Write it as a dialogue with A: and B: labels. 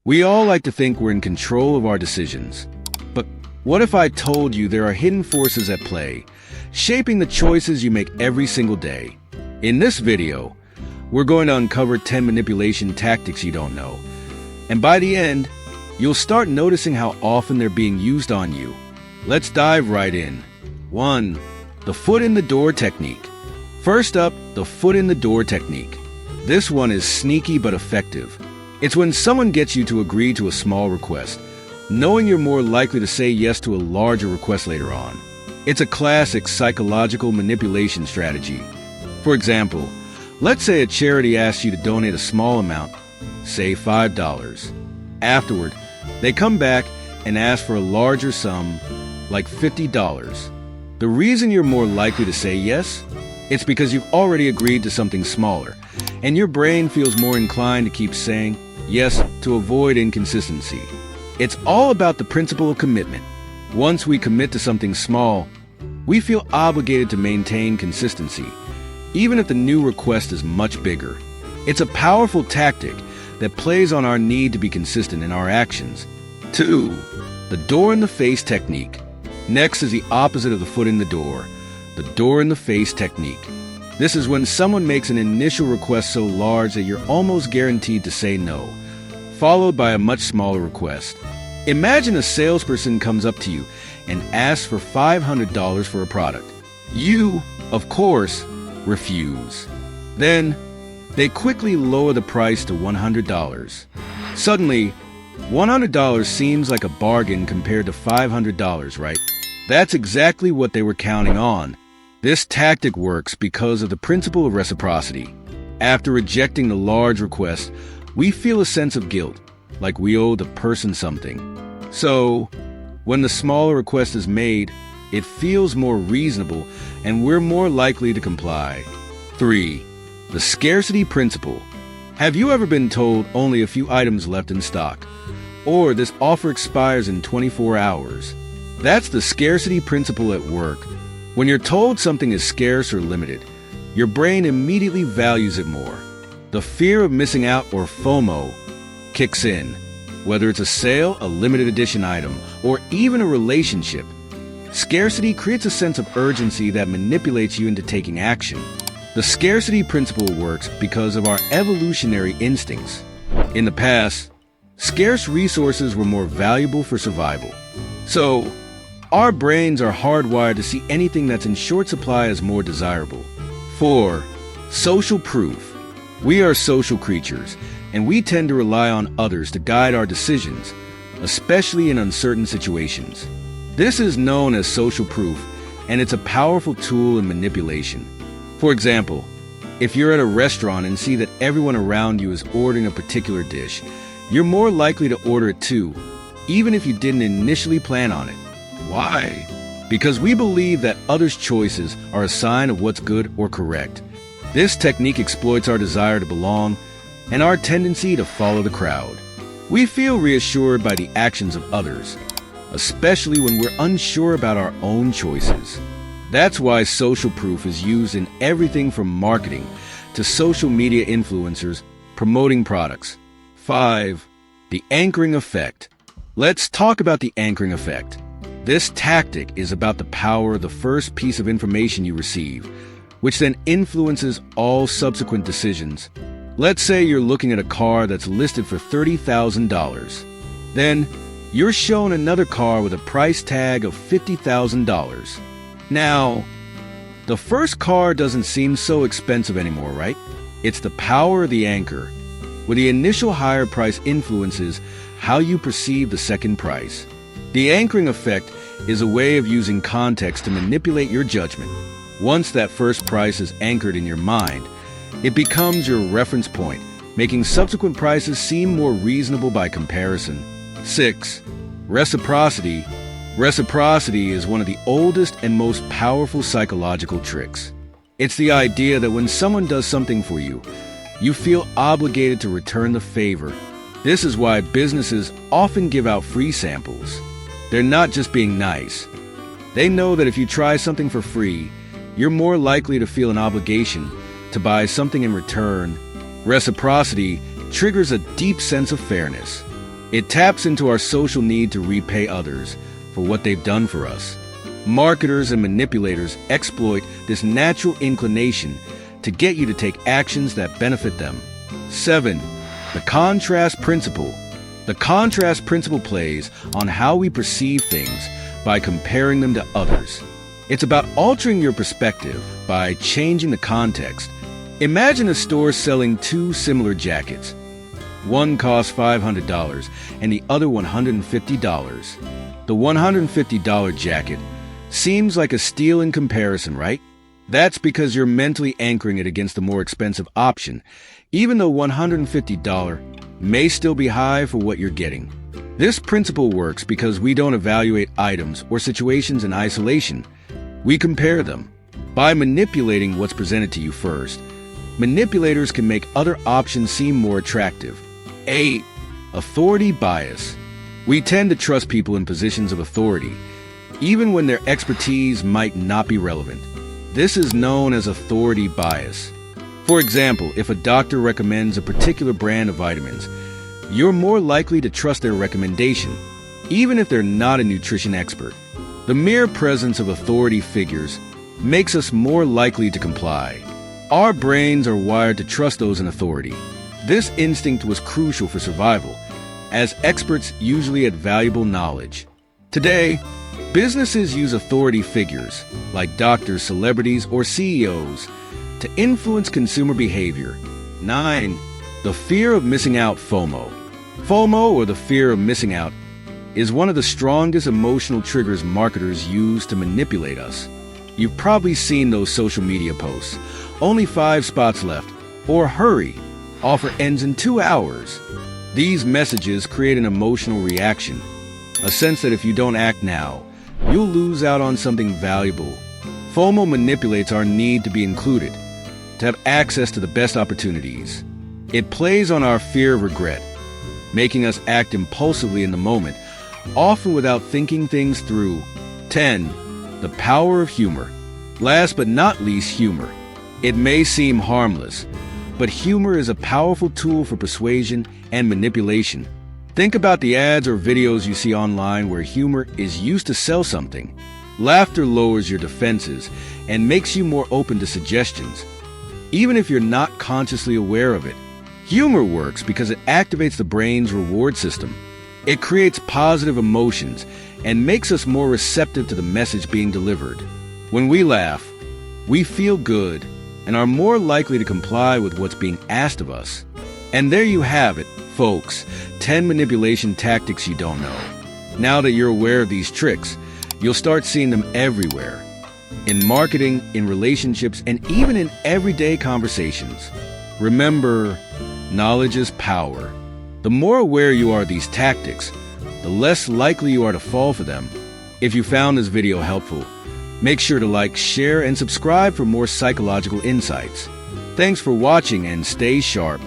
A: We all like to think we're in control of our decisions. But what if I told you there are hidden forces at play, shaping the choices you make every single day? In this video, we're going to uncover 10 manipulation tactics you don't know. And by the end, you'll start noticing how often they're being used on you. Let's dive right in. 1. The foot in the door technique. First up, the foot in the door technique. This one is sneaky but effective. It's when someone gets you to agree to a small request, knowing you're more likely to say yes to a larger request later on. It's a classic psychological manipulation strategy. For example, let's say a charity asks you to donate a small amount, say $5. Afterward, they come back and ask for a larger sum, like $50. The reason you're more likely to say yes? It's because you've already agreed to something smaller, and your brain feels more inclined to keep saying yes to avoid inconsistency. It's all about the principle of commitment. Once we commit to something small, we feel obligated to maintain consistency, even if the new request is much bigger. It's a powerful tactic that plays on our need to be consistent in our actions. 2. The door in the face technique. Next is the opposite of the foot in the door in the face technique. This is when someone makes an initial request so large that you're almost guaranteed to say no, followed by a much smaller request. Imagine a salesperson comes up to you and asks for $500 for a product. You, of course, refuse. Then, they quickly lower the price to $100. Suddenly, $100 seems like a bargain compared to $500, right? That's exactly what they were counting on. This tactic works because of the principle of reciprocity. After rejecting the large request, we feel a sense of guilt, like we owe the person something. So, when the smaller request is made, it feels more reasonable and we're more likely to comply. 3. The scarcity principle. Have you ever been told only a few items left in stock? Or this offer expires in 24 hours? That's the scarcity principle at work. When you're told something is scarce or limited, your brain immediately values it more. The fear of missing out, or FOMO, kicks in. Whether it's a sale, a limited edition item, or even a relationship, scarcity creates a sense of urgency that manipulates you into taking action. The scarcity principle works because of our evolutionary instincts. In the past, scarce resources were more valuable for survival. So, our brains are hardwired to see anything that's in short supply as more desirable. 4. Social proof. We are social creatures, and we tend to rely on others to guide our decisions, especially in uncertain situations. This is known as social proof, and it's a powerful tool in manipulation. For example, if you're at a restaurant and see that everyone around you is ordering a particular dish, you're more likely to order it too, even if you didn't initially plan on it. Why? Because we believe that others' choices are a sign of what's good or correct. This technique exploits our desire to belong and our tendency to follow the crowd. We feel reassured by the actions of others, especially when we're unsure about our own choices. That's why social proof is used in everything from marketing to social media influencers promoting products. 5. The anchoring effect. Let's talk about the anchoring effect. This tactic is about the power of the first piece of information you receive, which then influences all subsequent decisions. Let's say you're looking at a car that's listed for $30,000. Then, you're shown another car with a price tag of $50,000. Now, the first car doesn't seem so expensive anymore, right? It's the power of the anchor, where the initial higher price influences how you perceive the second price. The anchoring effect is a way of using context to manipulate your judgment. Once that first price is anchored in your mind, it becomes your reference point, making subsequent prices seem more reasonable by comparison. 6. Reciprocity. Reciprocity is one of the oldest and most powerful psychological tricks. It's the idea that when someone does something for you, you feel obligated to return the favor. This is why businesses often give out free samples. They're not just being nice. They know that if you try something for free, you're more likely to feel an obligation to buy something in return. Reciprocity triggers a deep sense of fairness. It taps into our social need to repay others for what they've done for us. Marketers and manipulators exploit this natural inclination to get you to take actions that benefit them. 7. The contrast principle. The contrast principle plays on how we perceive things by comparing them to others. It's about altering your perspective by changing the context. Imagine a store selling two similar jackets. One costs $500 and the other $150. The $150 jacket seems like a steal in comparison, right? That's because you're mentally anchoring it against the more expensive option, even though $150 may still be high for what you're getting. This principle works because we don't evaluate items or situations in isolation. We compare them. By manipulating what's presented to you first, manipulators can make other options seem more attractive. 8. Authority bias. We tend to trust people in positions of authority, even when their expertise might not be relevant. This is known as authority bias. For example, if a doctor recommends a particular brand of vitamins, you're more likely to trust their recommendation, even if they're not a nutrition expert. The mere presence of authority figures makes us more likely to comply. Our brains are wired to trust those in authority. This instinct was crucial for survival, as experts usually had valuable knowledge. Today, businesses use authority figures, like doctors, celebrities, or CEOs, to influence consumer behavior. 9. The fear of missing out, FOMO. FOMO, or the fear of missing out, is one of the strongest emotional triggers marketers use to manipulate us. You've probably seen those social media posts, "Only 5 spots left," or "Hurry, offer ends in 2 hours." These messages create an emotional reaction, a sense that if you don't act now, you'll lose out on something valuable. FOMO manipulates our need to be included, to have access to the best opportunities. It plays on our fear of regret, making us act impulsively in the moment, often without thinking things through. 10. The power of humor. Last but not least, humor. It may seem harmless, but humor is a powerful tool for persuasion and manipulation. Think about the ads or videos you see online where humor is used to sell something. Laughter lowers your defenses and makes you more open to suggestions, even if you're not consciously aware of it. Humor works because it activates the brain's reward system. It creates positive emotions and makes us more receptive to the message being delivered. When we laugh, we feel good and are more likely to comply with what's being asked of us. And there you have it, folks, 10 manipulation tactics you don't know. Now that you're aware of these tricks, you'll start seeing them everywhere. In marketing, in relationships, and even in everyday conversations. Remember, knowledge is power. The more aware you are of these tactics, the less likely you are to fall for them. If you found this video helpful, make sure to like, share, and subscribe for more psychological insights. Thanks for watching and stay sharp.